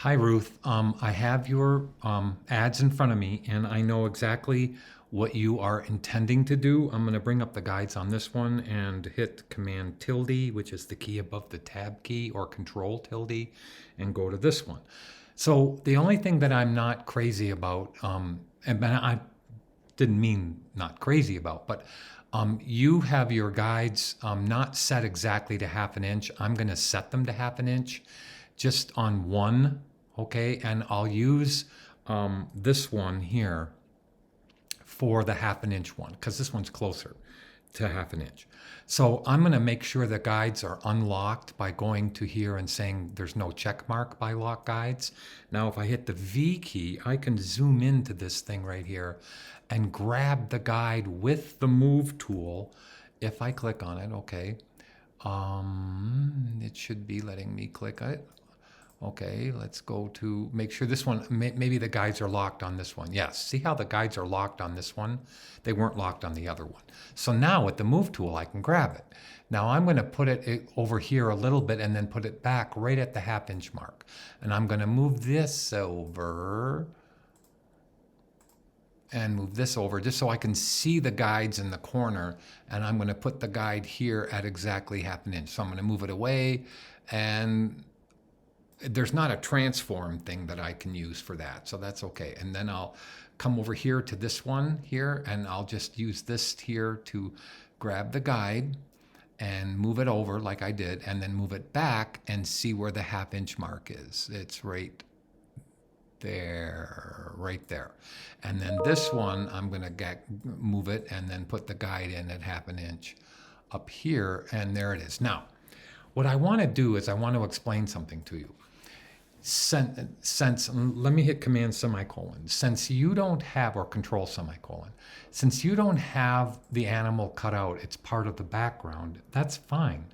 Hi, Ruth. I have your ads in front of me, and I know exactly what you are intending to do. I'm going to bring up the guides on this one and hit Command tilde, which is the key above the Tab key, or Control tilde, and go to this one. So the only thing that I'm not crazy about, and I didn't mean not crazy about, but you have your guides not set exactly to 1/2 inch. I'm going to set them to 1/2 inch just on one, okay? And I'll use this one here for the 1/2 inch one because this one's closer to 1/2 inch. So I'm going to make sure the guides are unlocked by going to here and saying there's no check mark by lock guides. Now if I hit the V key, I can zoom into this thing right here and grab the guide with the move tool. If I click on it, okay, it should be letting me click it. Okay, let's go to make sure this one, maybe the guides are locked on this one. Yes, see how the guides are locked on this one? They weren't locked on the other one. So now with the move tool, I can grab it. Now I'm going to put it over here a little bit and then put it back right at the 1/2 inch mark. And I'm going to move this over and move this over just so I can see the guides in the corner. And I'm going to put the guide here at exactly 1/2 inch. So I'm going to move it away, and there's not a transform thing that I can use for that, so that's okay. And then I'll come over here to this one here, and I'll just use this here to grab the guide and move it over like I did, and then move it back and see where the 1/2 inch mark is. It's right there, right there. And then this one, I'm gonna move it and then put the guide in at 1/2 inch up here, and there it is. Now, what I wanna do is I want to explain something to you. Since let me hit Command semicolon. Since you don't have, or Control semicolon, since you don't have the animal cut out, it's part of the background, that's fine.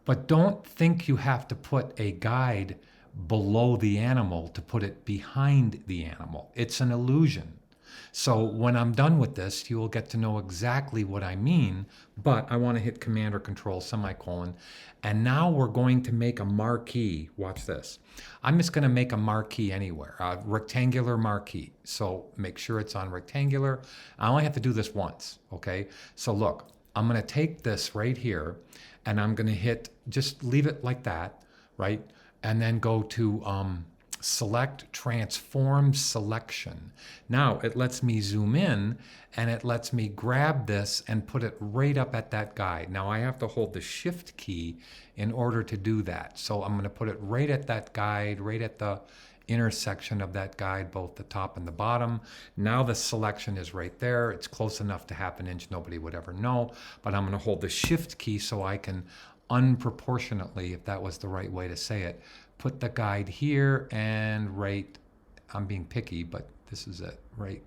But don't think you have to put a guide below the animal to put it behind the animal. It's an illusion. So when I'm done with this, you will get to know exactly what I mean, but I want to hit Command or Control semicolon. And now we're going to make a marquee. Watch this. I'm just going to make a marquee anywhere, a rectangular marquee. So make sure it's on rectangular. I only have to do this once, okay? So look, I'm going to take this right here, and I'm going to hit, just leave it like that, right? And then go to select transform selection. Now it lets me zoom in, and it lets me grab this and put it right up at that guide. Now I have to hold the shift key in order to do that. So I'm going to put it right at that guide, right at the intersection of that guide, both the top and the bottom. Now the selection is right there. It's close enough to 1/2 inch, nobody would ever know, but I'm going to hold the shift key so I can unproportionately, if that was the right way to say it, put the guide here and right, I'm being picky, but this is it, right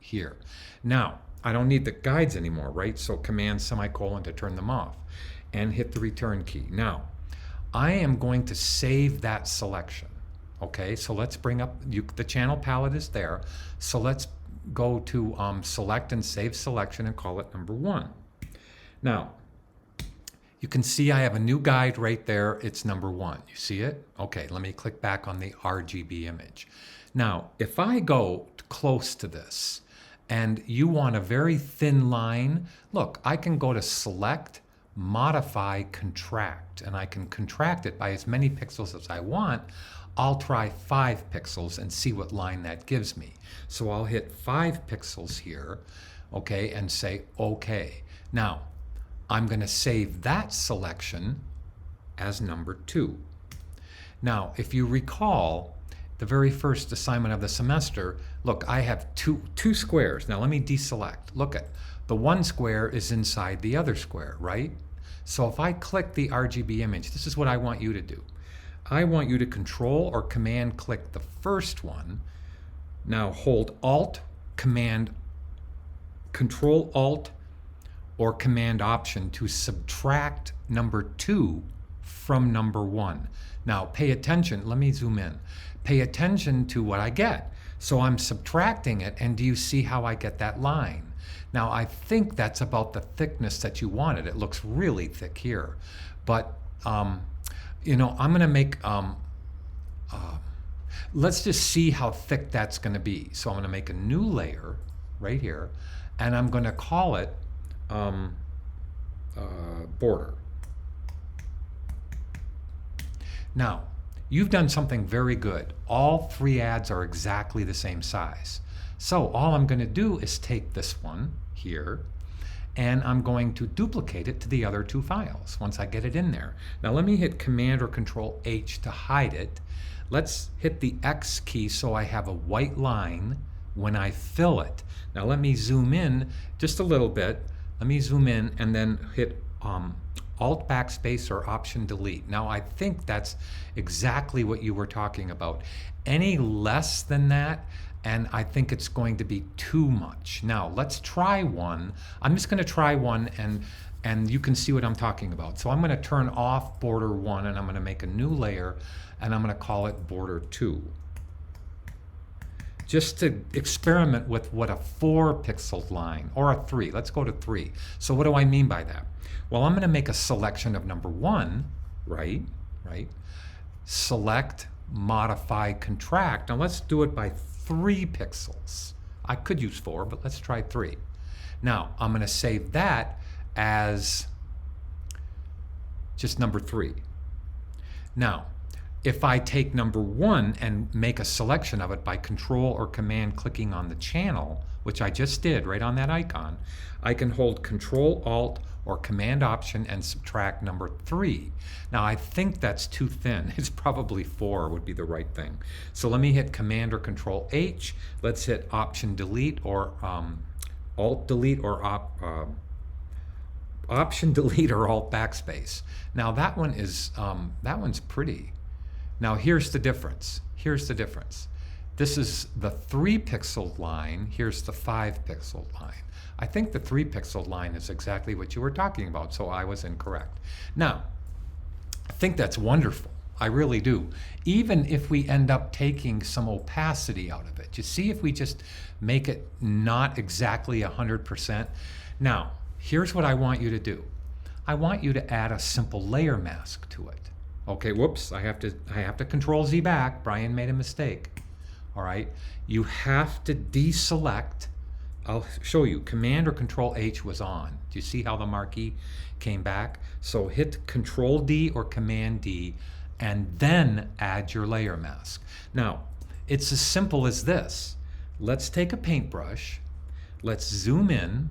here. Now, I don't need the guides anymore, right? So Command semicolon to turn them off and hit the return key. Now, I am going to save that selection, okay? So let's bring up, the channel palette is there. So let's go to select and save selection and call it number 1. Now, you can see I have a new guide right there. It's number 1. You see it? Okay, let me click back on the RGB image. Now, if I go close to this and you want a very thin line, look, I can go to Select, Modify, Contract, and I can contract it by as many pixels as I want. I'll try 5 pixels and see what line that gives me. So I'll hit 5 pixels here, okay, and say okay. Now, I'm going to save that selection as number 2. Now, if you recall, the very first assignment of the semester, look, I have two squares. Now let me deselect. Look at the one square is inside the other square, right? So if I click the RGB image, this is what I want you to do. I want you to Control or Command click the first one. Now hold Alt, Command, Control Alt, or Command Option to subtract number 2 from number 1. Now pay attention, let me zoom in. Pay attention to what I get. So I'm subtracting it, and do you see how I get that line? Now I think that's about the thickness that you wanted. It looks really thick here. But you know, I'm gonna make let's just see how thick that's going to be. So I'm going to make a new layer right here, and I'm going to call it border. Now, you've done something very good. All 3 ads are exactly the same size. So all I'm going to do is take this one here, and I'm going to duplicate it to the other 2 files once I get it in there. Now let me hit Command or Control H to hide it. Let's hit the X key so I have a white line when I fill it. Now let me zoom in just a little bit. Let me zoom in and then hit Alt backspace or Option delete. Now I think that's exactly what you were talking about. Any less than that, and I think it's going to be too much. Now let's try one. I'm just going to try one, and you can see what I'm talking about. So I'm going to turn off border 1, and I'm going to make a new layer, and I'm going to call it border 2. Just to experiment with what a 4 pixel line, or a 3, let's go to 3. So what do I mean by that? Well, I'm going to make a selection of number 1, right? Select, modify, contract. Now let's do it by 3 pixels. I could use 4, but let's try 3. Now I'm going to save that as just number 3. Now, if I take number 1 and make a selection of it by Control or Command clicking on the channel, which I just did right on that icon, I can hold Control Alt or Command Option and subtract number 3. Now I think that's too thin. It's probably 4 would be the right thing. So let me hit Command or Control H. Let's hit Option Delete or Alt Delete or Option Delete or Alt Backspace. Now that one is that one's pretty. Now here's the difference. Here's the difference. This is the 3 pixel line. Here's the 5 pixel line. I think the 3 pixel line is exactly what you were talking about, so I was incorrect. Now, I think that's wonderful. I really do. Even if we end up taking some opacity out of it. You see, if we just make it not exactly 100%. Now, here's what I want you to do. I want you to add a simple layer mask to it. Okay, whoops, I have to Control Z back. Brian made a mistake. All right, you have to deselect. I'll show you. Command or Control H was on. Do you see how the marquee came back? So hit Control D or Command D and then add your layer mask. Now, it's as simple as this. Let's take a paintbrush. Let's zoom in.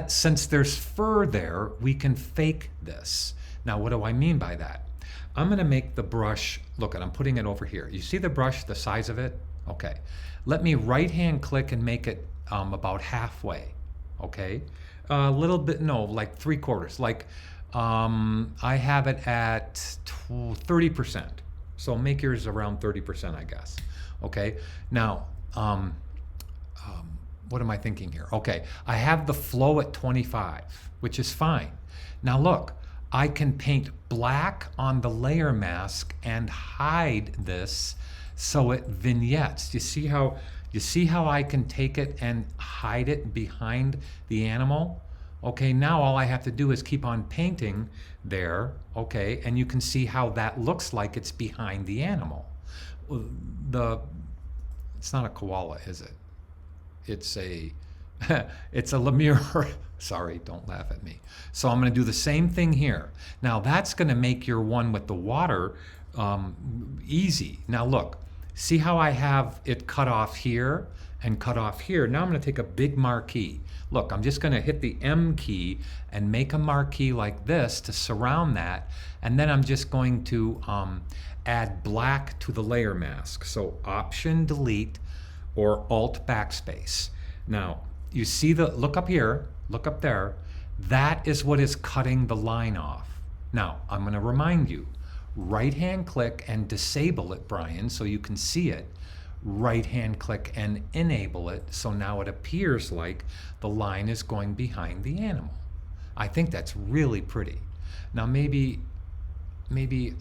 Since there's fur there, we can fake this. Now, what do I mean by that? I'm going to make the brush, look, and I'm putting it over here. You see the brush, the size of it? Okay. Let me right-hand click and make it about halfway. Okay. A little bit, no, like 3/4. Like I have it at 30%. So make yours around 30%, I guess. Okay. Now, what am I thinking here? Okay. I have the flow at 25, which is fine. Now look. I can paint black on the layer mask and hide this so it vignettes. You see how I can take it and hide it behind the animal? Okay, now all I have to do is keep on painting there, okay, and you can see how that looks like it's behind the animal. It's not a koala, is it? It's a it's a lemur. Sorry, don't laugh at me. So I'm going to do the same thing here. Now that's going to make your one with the water easy. Now look, see how I have it cut off here and cut off here? Now I'm going to take a big marquee. Look, I'm just going to hit the M key and make a marquee like this to surround that. And then I'm just going to add black to the layer mask. So Option Delete or Alt Backspace. Now, you see look up here, look up there, that is what is cutting the line off. Now, I'm going to remind you, right-hand click and disable it, Brian, so you can see it. Right-hand click and enable it, so now it appears like the line is going behind the animal. I think that's really pretty. Now, maybe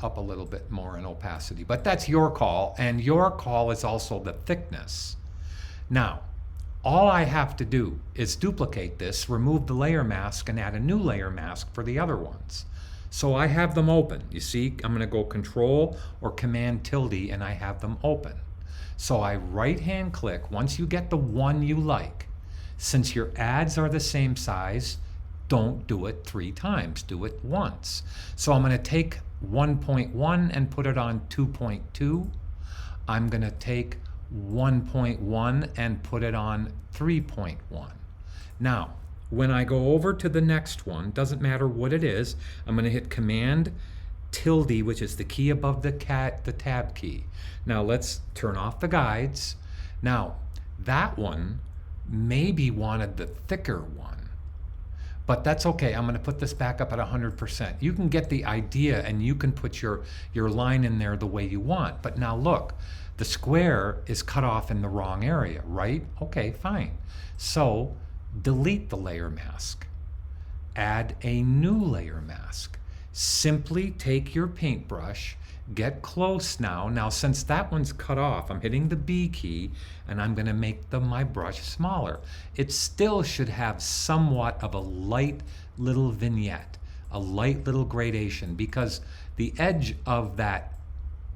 up a little bit more in opacity, but that's your call, and your call is also the thickness. Now, all I have to do is duplicate this, remove the layer mask, and add a new layer mask for the other ones. So I have them open. You see, I'm gonna go Control or Command tilde and I have them open. So I right-hand click once you get the one you like. Since your ads are the same size, don't do it 3 times, do it once. So I'm gonna take 1.1 and put it on 2.2. I'm gonna take 1.1 and put it on 3.1. Now, when I go over to the next one, doesn't matter what it is, I'm going to hit Command tilde, which is the key above the tab key. Now let's turn off the guides. Now, that one maybe wanted the thicker one, but that's okay. I'm going to put this back up at 100%. You can get the idea and you can put your line in there the way you want. But now look, the square is cut off in the wrong area, right? Okay, fine. So delete the layer mask. Add a new layer mask. Simply take your paintbrush, get close now. Now, since that one's cut off, I'm hitting the B key and I'm gonna make my brush smaller. It still should have somewhat of a light little vignette, a light little gradation, because the edge of that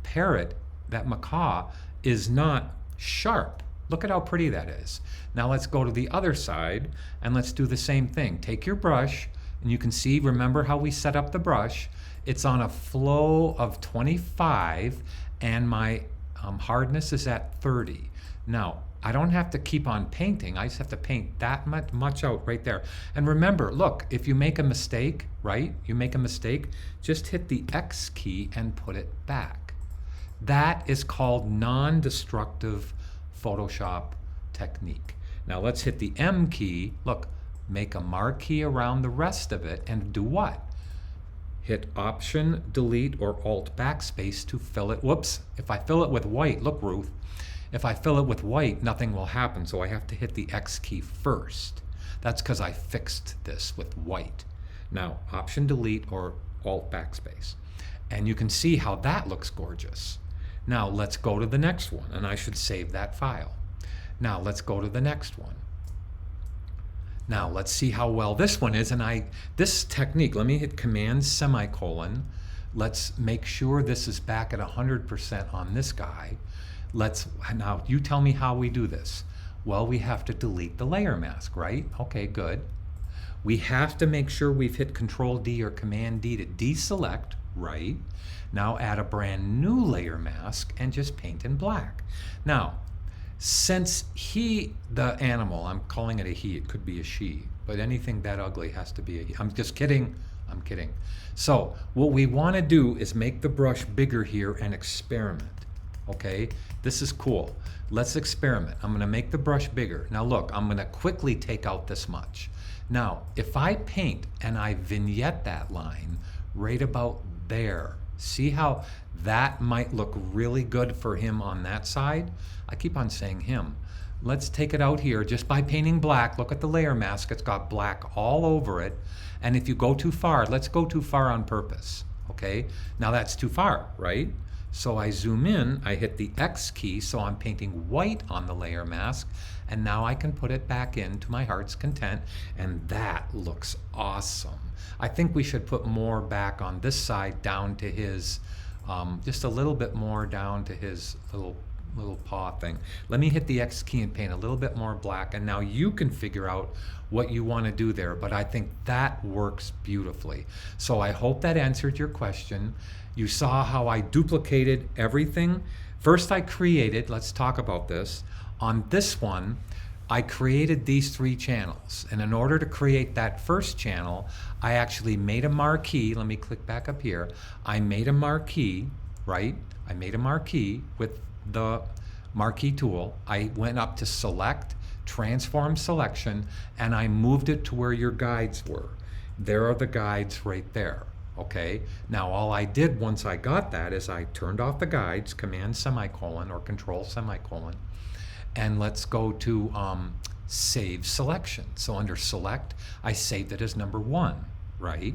parrot, that macaw, is not sharp. Look at how pretty that is. Now let's go to the other side and let's do the same thing. Take your brush and you can see, remember how we set up the brush? It's on a flow of 25 and my hardness is at 30. Now, I don't have to keep on painting. I just have to paint that much out right there. And remember, look, if you make a mistake, right? You make a mistake, just hit the X key and put it back. That is called non-destructive Photoshop technique. Now let's hit the M key. Look, make a marquee around the rest of it and do what? Hit Option, Delete, or Alt Backspace to fill it. Whoops, if I fill it with white, look Ruth, if I fill it with white, nothing will happen. So I have to hit the X key first. That's because I fixed this with white. Now, Option, Delete, or Alt Backspace. And you can see how that looks gorgeous. Now let's go to the next one, and I should save that file. Now let's go to the next one. Now let's see how well this one is, and this technique, let me hit Command semicolon. Let's make sure this is back at 100% on this guy. Now you tell me how we do this. Well, we have to delete the layer mask, right? Okay, good. We have to make sure we've hit Control D or Command D to deselect, right? Now add a brand new layer mask and just paint in black. Now, since the animal, I'm calling it a he, it could be a she, but anything that ugly has to be a he. I'm just kidding, I'm kidding. So what we want to do is make the brush bigger here and experiment, okay? This is cool. Let's experiment. I'm gonna make the brush bigger. Now look, I'm gonna quickly take out this much. Now, if I paint and I vignette that line right about there, see how that might look really good for him on that side? I keep on saying him. Let's take it out here just by painting black. Look at the layer mask, it's got black all over it. And if you go too far, let's go too far on purpose, okay? Now that's too far, right? So I zoom in, I hit the X key, so I'm painting white on the layer mask, and now I can put it back into my heart's content, and that looks awesome. I think we should put more back on this side down to his, just a little bit more down to his little paw thing. Let me hit the X key and paint a little bit more black, and now you can figure out what you want to do there, but I think that works beautifully. So I hope that answered your question. You saw how I duplicated everything. First I created, let's talk about this. On this one, I created these 3 channels, and in order to create that first channel, I actually made a marquee. Let me click back up here. I made a marquee, right? I made a marquee with the marquee tool. I went up to Select, Transform Selection, and I moved it to where your guides were. There are the guides right there, okay? Now all I did once I got that is I turned off the guides, Command semicolon or Control semicolon, and let's go to Save Selection. So under Select, I saved it as number 1, right?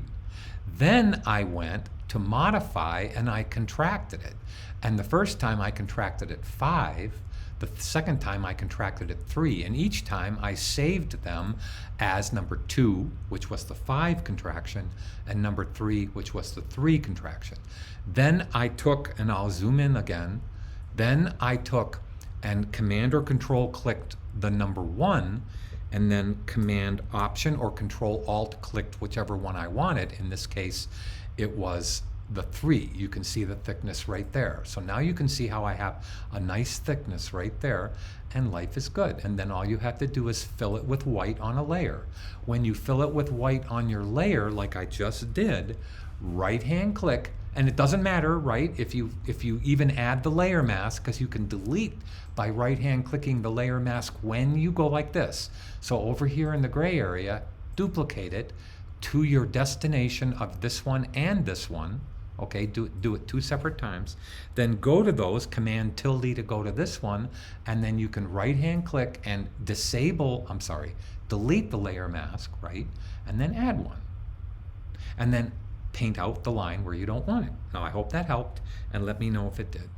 Then I went to Modify and I contracted it. And the first time I contracted it 5, The second time I contracted it 3, and each time I saved them as number 2, which was the 5 contraction, and number 3, which was the 3 contraction. Then I took, and I'll zoom in again, then I took and Command or Control clicked the number 1, and then Command Option or Control Alt clicked whichever one I wanted. In this case, it was the 3. You can see the thickness right there. So now you can see how I have a nice thickness right there, and life is good. And then all you have to do is fill it with white on a layer. When you fill it with white on your layer, like I just did, right-hand click, and it doesn't matter, right, if you even add the layer mask, because you can delete by right-hand clicking the layer mask when you go like this. So over here in the gray area, duplicate it to your destination of this one and this one. Okay, do it 2 separate times. Then go to those, Command tilde to go to this one, and then you can right-hand click and delete the layer mask, right? And then add one. And then paint out the line where you don't want it. Now I hope that helped, and let me know if it did.